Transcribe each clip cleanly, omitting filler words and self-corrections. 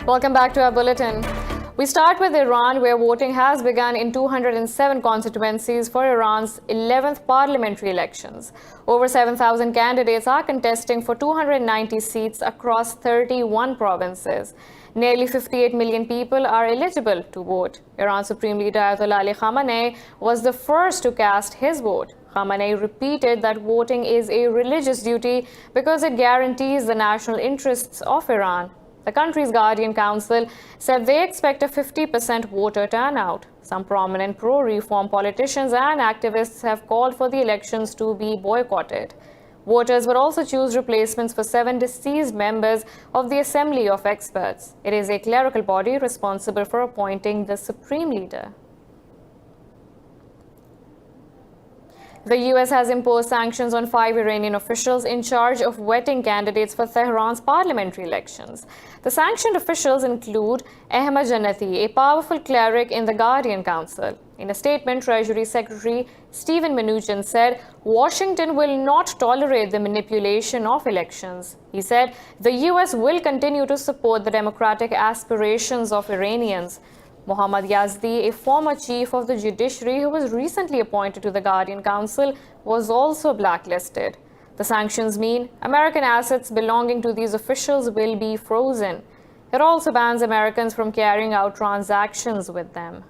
Welcome back to our bulletin. We start with Iran, where voting has begun in 207 constituencies for Iran's 11th parliamentary elections. Over 7,000 candidates are contesting for 290 seats across 31 provinces. Nearly 58 million people are eligible to vote. Iran's Supreme Leader Ayatollah Ali Khamenei was the first to cast his vote. Khamenei repeated that voting is a religious duty because it guarantees the national interests of Iran. The country's Guardian Council said they expect a 50% voter turnout. Some prominent pro-reform politicians and activists have called for the elections to be boycotted. Voters will also choose replacements for 7 deceased members of the Assembly of Experts. It is a clerical body responsible for appointing the Supreme Leader. The US has imposed sanctions on 5 Iranian officials in charge of vetting candidates for Tehran's parliamentary elections. The sanctioned officials include Ahmad Jannati, a powerful cleric in the Guardian Council. In a statement, Treasury Secretary Steven Mnuchin said Washington will not tolerate the manipulation of elections. He said the US will continue to support the democratic aspirations of Iranians. Mohammad Yazdi, a former chief of the judiciary who was recently appointed to the Guardian Council, was also blacklisted. The sanctions mean American assets belonging to these officials will be frozen. It also bans Americans from carrying out transactions with them.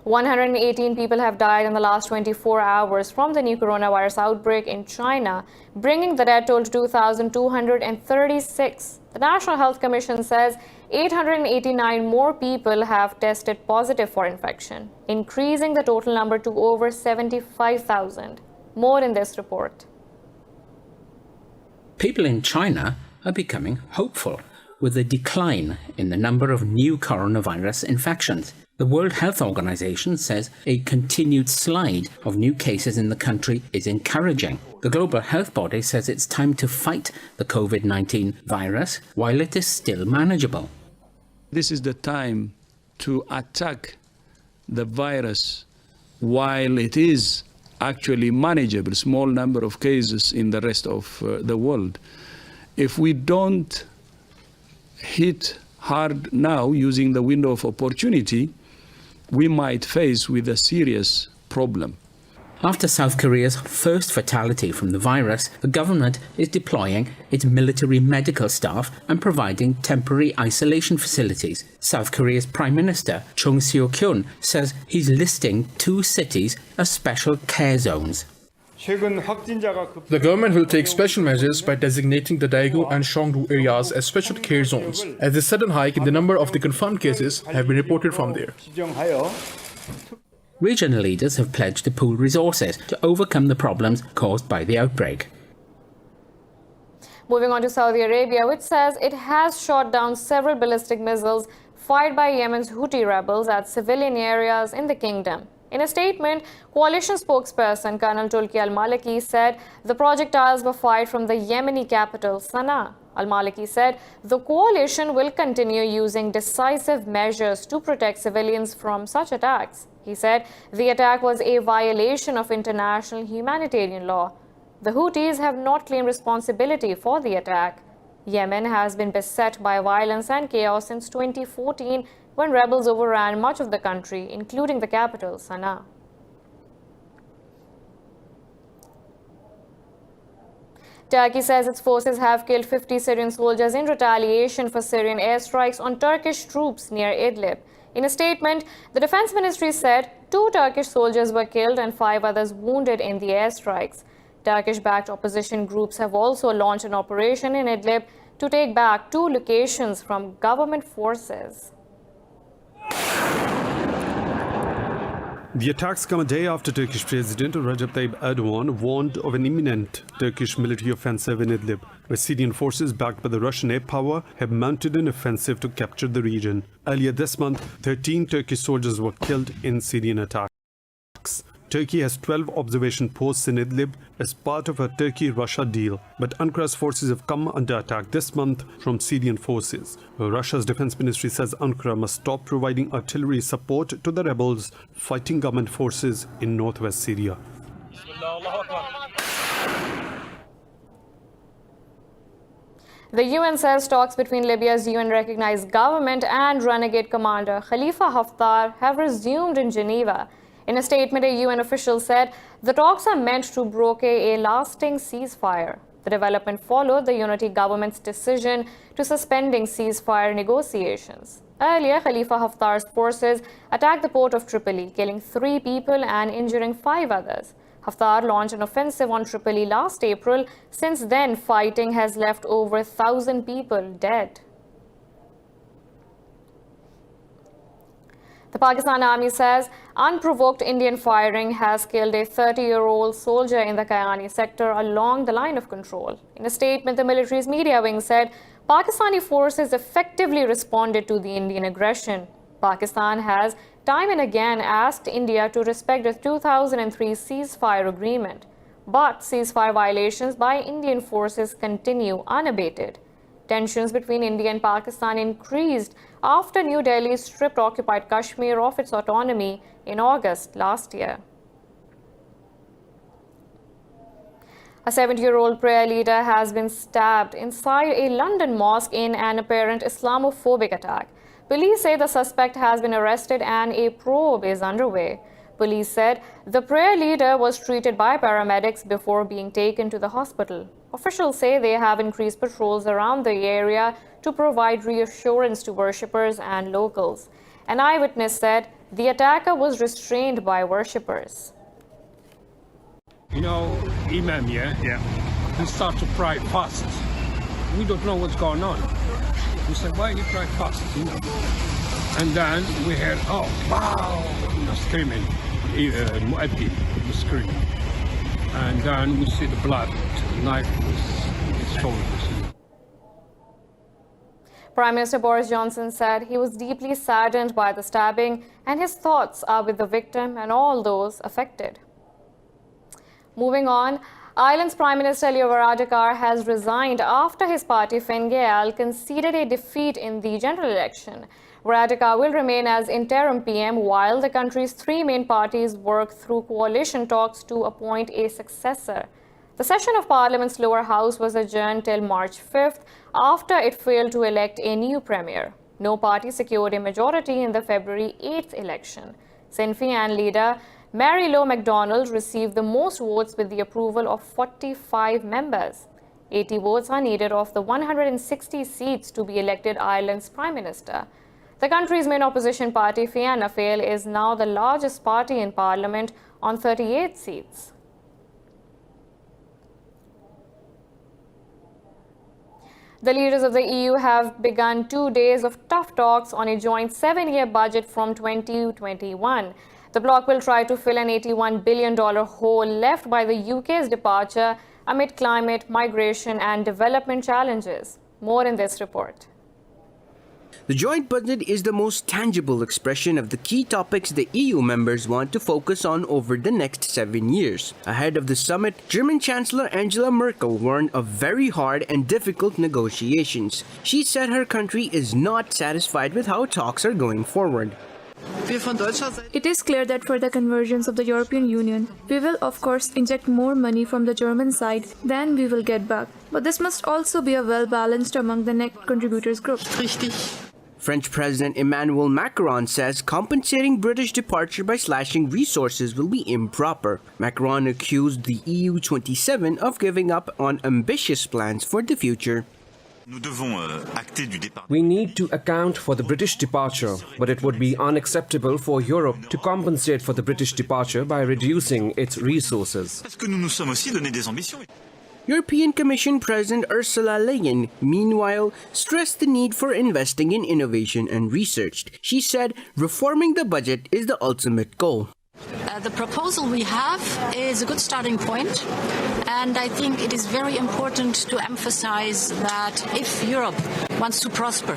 118 people have died in the last 24 hours from the new coronavirus outbreak in China, bringing the death toll to 2,236. The National Health Commission says 889 more people have tested positive for infection, increasing the total number to over 75,000. More in this report. People in China are becoming hopeful with a decline in the number of new coronavirus infections. The World Health Organization says a continued slide of new cases in the country is encouraging. The global health body says it's time to fight the COVID-19 virus while it is still manageable. This is the time to attack the virus while it is actually manageable, small number of cases in the rest of the world. If we don't hit hard now using the window of opportunity, we might face with a serious problem. After South Korea's first fatality from the virus, the government is deploying its military medical staff and providing temporary isolation facilities. South Korea's Prime Minister Chung Seo-kyun says he's listing 2 cities as special care zones. The government will take special measures by designating the Daegu and Cheongdo areas as special care zones, as a sudden hike in the number of the confirmed cases have been reported from there. Regional leaders have pledged to pool resources to overcome the problems caused by the outbreak. Moving on to Saudi Arabia, which says it has shot down several ballistic missiles fired by Yemen's Houthi rebels at civilian areas in the kingdom. In a statement, coalition spokesperson Colonel Tulki al-Maliki said the projectiles were fired from the Yemeni capital, Sana'a. Al-Maliki said the coalition will continue using decisive measures to protect civilians from such attacks. He said the attack was a violation of international humanitarian law. The Houthis have not claimed responsibility for the attack. Yemen has been beset by violence and chaos since 2014, when rebels overran much of the country, including the capital, Sana'a. Turkey says its forces have killed 50 Syrian soldiers in retaliation for Syrian airstrikes on Turkish troops near Idlib. In a statement, the Defense Ministry said 2 Turkish soldiers were killed and 5 others wounded in the airstrikes. Turkish-backed opposition groups have also launched an operation in Idlib to take back 2 locations from government forces. The attacks come a day after Turkish President Recep Tayyip Erdogan warned of an imminent Turkish military offensive in Idlib, where Syrian forces backed by the Russian air power have mounted an offensive to capture the region. Earlier this month, 13 Turkish soldiers were killed in Syrian attacks. Turkey has 12 observation posts in Idlib as part of a Turkey-Russia deal, but Ankara's forces have come under attack this month from Syrian forces. Russia's defense ministry says Ankara must stop providing artillery support to the rebels fighting government forces in northwest Syria. The UN says talks between Libya's UN-recognized government and renegade commander Khalifa Haftar have resumed in Geneva. In a statement, a UN official said the talks are meant to broker a lasting ceasefire. The development followed the unity government's decision to suspending ceasefire negotiations. Earlier, Khalifa Haftar's forces attacked the port of Tripoli, killing 3 people and injuring 5 others. Haftar launched an offensive on Tripoli last April. Since then, fighting has left over 1,000 people dead. The Pakistan Army says unprovoked Indian firing has killed a 30-year-old soldier in the Kayani sector along the line of control. In a statement, the military's media wing said Pakistani forces effectively responded to the Indian aggression. Pakistan has time and again asked India to respect the 2003 ceasefire agreement, but ceasefire violations by Indian forces continue unabated. Tensions between India and Pakistan increased after New Delhi stripped occupied Kashmir of its autonomy in August last year. A 70-year-old prayer leader has been stabbed inside a London mosque in an apparent Islamophobic attack. Police say the suspect has been arrested and a probe is underway. Police said the prayer leader was treated by paramedics before being taken to the hospital. Officials say they have increased patrols around the area to provide reassurance to worshippers and locals. An eyewitness said the attacker was restrained by worshippers. You know, Imam, yeah, he start to pray fast. We don't know what's going on. We said, why you pray fast? You know? And then we heard, oh, wow, you know, screaming. Mu'addin was screaming. And then we see the blood, the knife was his shoulders. Prime Minister Boris Johnson said he was deeply saddened by the stabbing and his thoughts are with the victim and all those affected. Moving on, Ireland's Prime Minister Leo Varadkar has resigned after his party Fine Gael conceded a defeat in the general election. Varadkar will remain as interim PM while the country's 3 main parties work through coalition talks to appoint a successor. The session of Parliament's lower house was adjourned till March 5th after it failed to elect a new premier. No party secured a majority in the February 8th election. Sinn Féin leader Mary Lou MacDonald received the most votes with the approval of 45 members. 80 votes are needed of the 160 seats to be elected Ireland's Prime Minister. The country's main opposition party, Fianna Fáil, is now the largest party in Parliament on 38 seats. The leaders of the EU have begun 2 days of tough talks on a joint 7-year budget from 2021. The bloc will try to fill an $81 billion hole left by the UK's departure amid climate, migration and development challenges. More in this report. The joint budget is the most tangible expression of the key topics the EU members want to focus on over the next 7 years. Ahead of the summit, German Chancellor Angela Merkel warned of very hard and difficult negotiations. She said her country is not satisfied with how talks are going forward. It is clear that for the convergence of the European Union, we will of course inject more money from the German side than we will get back. But this must also be well balanced among the net contributors group. French President Emmanuel Macron says compensating British departure by slashing resources will be improper. Macron accused the EU27 of giving up on ambitious plans for the future. We need to account for the British departure, but it would be unacceptable for Europe to compensate for the British departure by reducing its resources. European Commission President Ursula Leyen, meanwhile, stressed the need for investing in innovation and research. She said reforming the budget is the ultimate goal. The proposal we have is a good starting point, and I think it is very important to emphasize that if Europe wants to prosper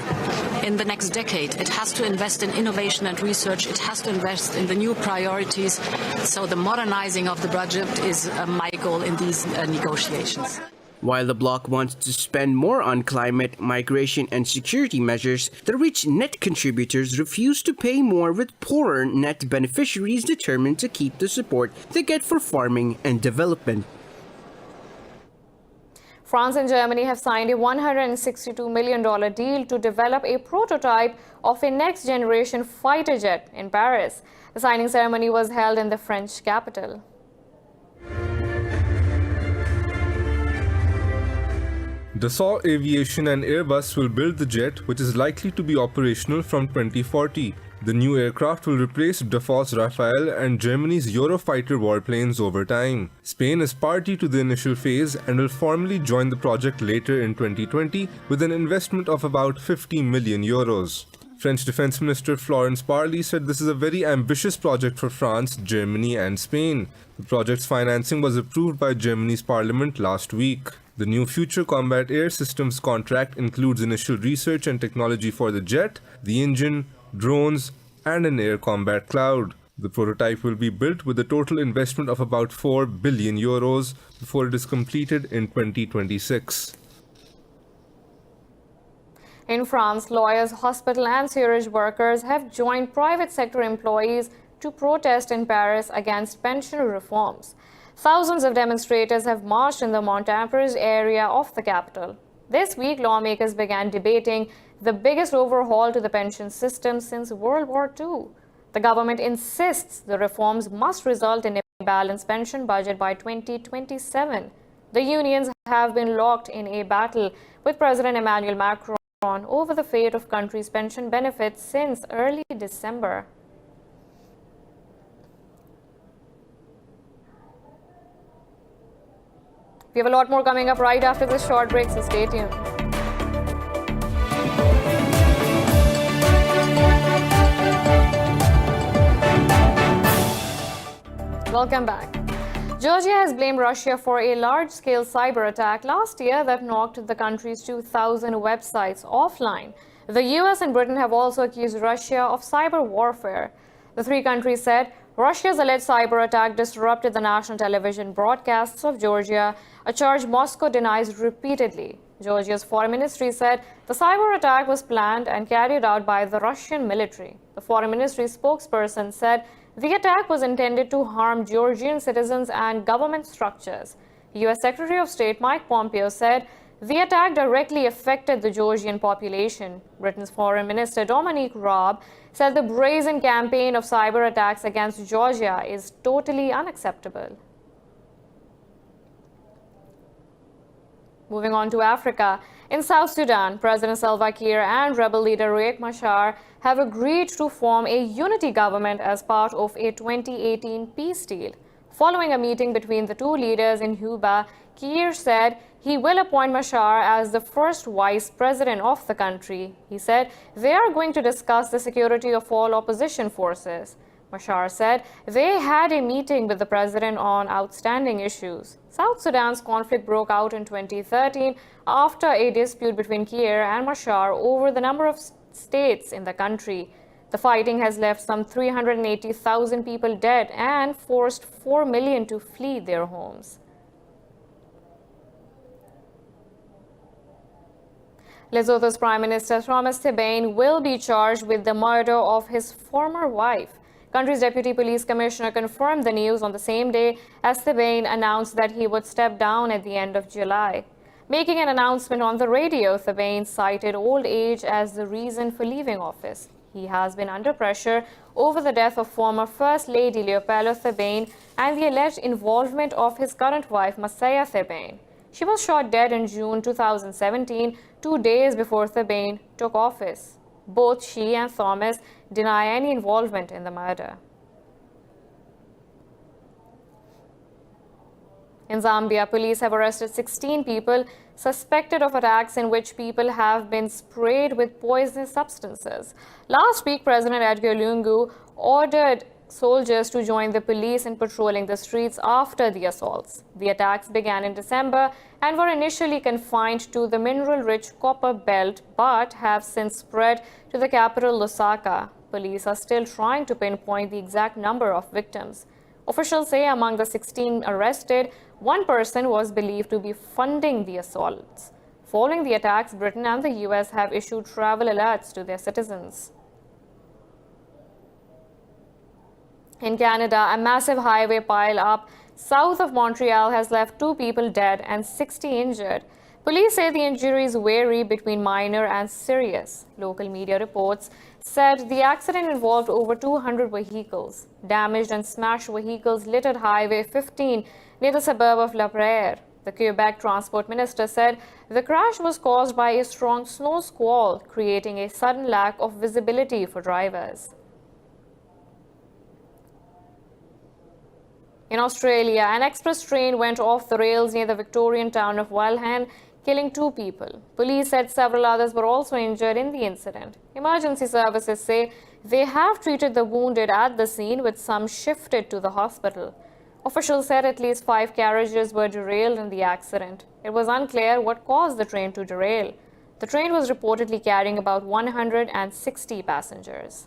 in the next decade, it has to invest in innovation and research, it has to invest in the new priorities, so the modernizing of the budget is my goal in these negotiations. While the bloc wants to spend more on climate, migration and security measures, the rich net contributors refuse to pay more, with poorer net beneficiaries determined to keep the support they get for farming and development. France and Germany have signed a $162 million deal to develop a prototype of a next-generation fighter jet in Paris. The signing ceremony was held in the French capital. Dassault Aviation and Airbus will build the jet, which is likely to be operational from 2040. The new aircraft will replace Dassault's Rafale and Germany's Eurofighter warplanes over time. Spain is party to the initial phase and will formally join the project later in 2020 with an investment of about 50 million euros. French Defense Minister Florence Parly said this is a very ambitious project for France, Germany and Spain. The project's financing was approved by Germany's parliament last week. The new Future Combat Air Systems contract includes initial research and technology for the jet, the engine, drones, and an air combat cloud. The prototype will be built with a total investment of about 4 billion euros before it is completed in 2026. In France, lawyers, hospital and sewerage workers have joined private sector employees to protest in Paris against pension reforms. Thousands of demonstrators have marched in the Montparnasse area of the capital. This week, lawmakers began debating the biggest overhaul to the pension system since World War II. The government insists the reforms must result in a balanced pension budget by 2027. The unions have been locked in a battle with President Emmanuel Macron over the fate of country's pension benefits since early December. We have a lot more coming up right after this short break, so stay tuned. Welcome back. Georgia has blamed Russia for a large-scale cyber attack last year that knocked the country's 2,000 websites offline. The US and Britain have also accused Russia of cyber warfare. The three countries said Russia's alleged cyber attack disrupted the national television broadcasts of Georgia, a charge Moscow denies repeatedly. Georgia's foreign ministry said the cyber attack was planned and carried out by the Russian military. The foreign ministry spokesperson said the attack was intended to harm Georgian citizens and government structures. U.S. Secretary of State Mike Pompeo said the attack directly affected the Georgian population. Britain's Foreign Minister Dominic Raab said the brazen campaign of cyber attacks against Georgia is totally unacceptable. Moving on to Africa. In South Sudan, President Salva Kiir and rebel leader Riek Machar have agreed to form a unity government as part of a 2018 peace deal. Following a meeting between the two leaders in Juba, Kiir said he will appoint Machar as the first vice president of the country. He said they are going to discuss the security of all opposition forces. Machar said they had a meeting with the president on outstanding issues. South Sudan's conflict broke out in 2013 after a dispute between Kiir and Machar over the number of states in the country. The fighting has left some 380,000 people dead and forced 4 million to flee their homes. Lesotho's Prime Minister Thomas Thabane will be charged with the murder of his former wife. Country's Deputy Police Commissioner confirmed the news on the same day as Thabane announced that he would step down at the end of July. Making an announcement on the radio, Thabane cited old age as the reason for leaving office. He has been under pressure over the death of former First Lady Leopoldo Thabane and the alleged involvement of his current wife, Masaya Thabane. She was shot dead in June 2017, 2 days before Thabane took office. Both she and Thomas deny any involvement in the murder. In Zambia, police have arrested 16 people suspected of attacks in which people have been sprayed with poisonous substances. Last week, President Edgar Lungu ordered soldiers to join the police in patrolling the streets after the assaults. The attacks began in December and were initially confined to the mineral-rich copper belt but have since spread to the capital Lusaka. Police are still trying to pinpoint the exact number of victims. Officials say among the 16 arrested, one person was believed to be funding the assaults. Following the attacks, Britain and the US have issued travel alerts to their citizens. In Canada, a massive highway pile-up south of Montreal has left 2 people dead and 60 injured. Police say the injuries vary between minor and serious. Local media reports said the accident involved over 200 vehicles. Damaged and smashed vehicles littered Highway 15 near the suburb of La Prairie. The Quebec Transport Minister said the crash was caused by a strong snow squall, creating a sudden lack of visibility for drivers. In Australia, an express train went off the rails near the Victorian town of Wilhan, killing 2 people. Police said several others were also injured in the incident. Emergency services say they have treated the wounded at the scene, with some shifted to the hospital. Officials said at least 5 carriages were derailed in the accident. It was unclear what caused the train to derail. The train was reportedly carrying about 160 passengers.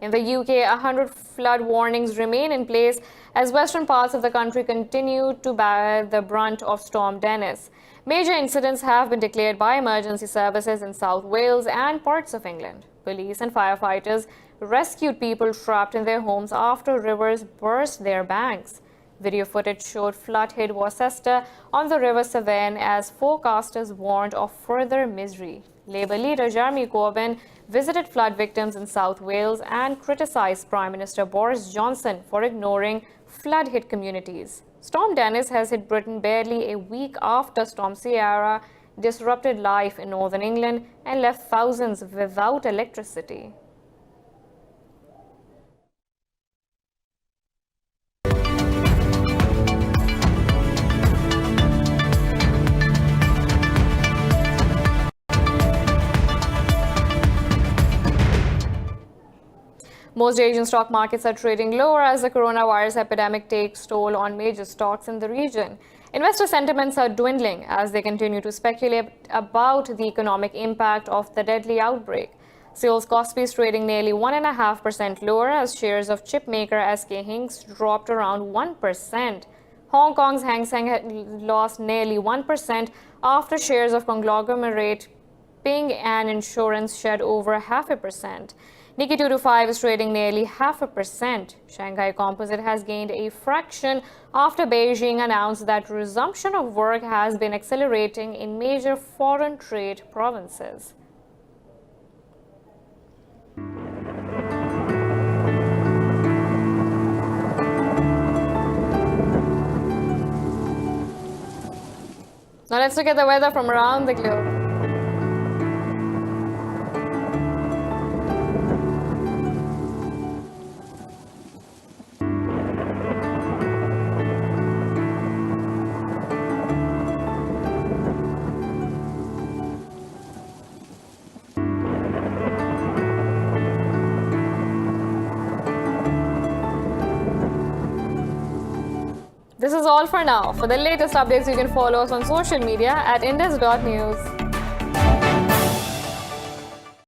In the UK, 100 flood warnings remain in place as western parts of the country continue to bear the brunt of Storm Dennis. Major incidents have been declared by emergency services in South Wales and parts of England. Police and firefighters rescued people trapped in their homes after rivers burst their banks. Video footage showed flood hit Worcester on the River Severn as forecasters warned of further misery. Labour leader Jeremy Corbyn visited flood victims in South Wales and criticised Prime Minister Boris Johnson for ignoring flood-hit communities. Storm Dennis has hit Britain barely a week after Storm Ciara disrupted life in northern England and left thousands without electricity. Most Asian stock markets are trading lower as the coronavirus epidemic takes toll on major stocks in the region. Investor sentiments are dwindling as they continue to speculate about the economic impact of the deadly outbreak. Seoul's Kospi is trading nearly 1.5% lower as shares of chipmaker SK Hynix dropped around 1%. Hong Kong's Hang Seng had lost nearly 1% after shares of conglomerate Ping An Insurance shed over 0.5%. Nikkei 225 is trading nearly 0.5%. Shanghai Composite has gained a fraction after Beijing announced that resumption of work has been accelerating in major foreign trade provinces. Now let's look at the weather from around the globe. This is all for now. For the latest updates, you can follow us on social media at indus.news.